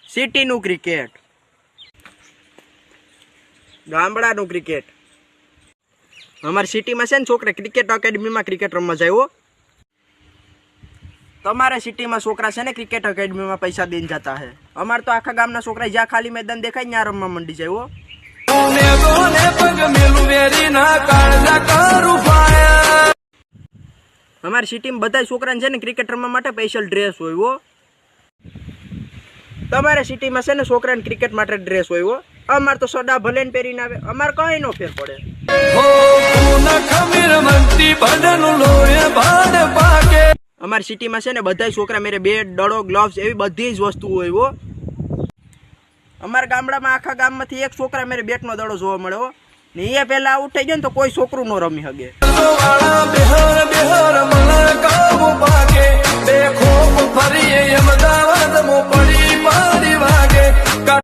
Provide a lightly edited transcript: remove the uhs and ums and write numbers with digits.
સિટીનું cricket, ગામડાનું cricket. અમારી સિટીમાં છે ને છોકરા ક્રિકેટ એકેડમીમાં ક્રિકેટ રમવા જાય હો. તમારા સિટીમાં છોકરા છે ને ક્રિકેટ એકેડમીમાં પૈસા દઈને જતા હે. અમારે તો આખા ગામના છોકરા જ્યાં ખાલી મેદાન દેખાય ત્યાં રમવા મંડી જાય હો. અમારી સિટીમાં બધા છોકરાને છે ને ક્રિકેટ રમવા માટે સ્પેશિયલ ડ્રેસ હોય હો. તમારે સિટીમાં છે ને છોકરાને ક્રિકેટ માટે ડ્રેસ હોય હો. અમારે તો સડા ભલે ને પહેરીને આવે, અમારે કઈ નો ફેર પડે. અમારી સિટીમાં છે ને બધા છોકરા મેરે બેટ, દડો, ગ્લોવ્સ એવી બધી જ વસ્તુ હોય હો. અમારા ગામડામાં આખા ગામમાંથી એક છોકરા મેરે બેટનો દડો જોવા મળે હો. ને એ પેલા આઉટ થઈ જાય ને તો કોઈ છોકરું નો રમી શકે. ફરી અમદાવાદ મો પડી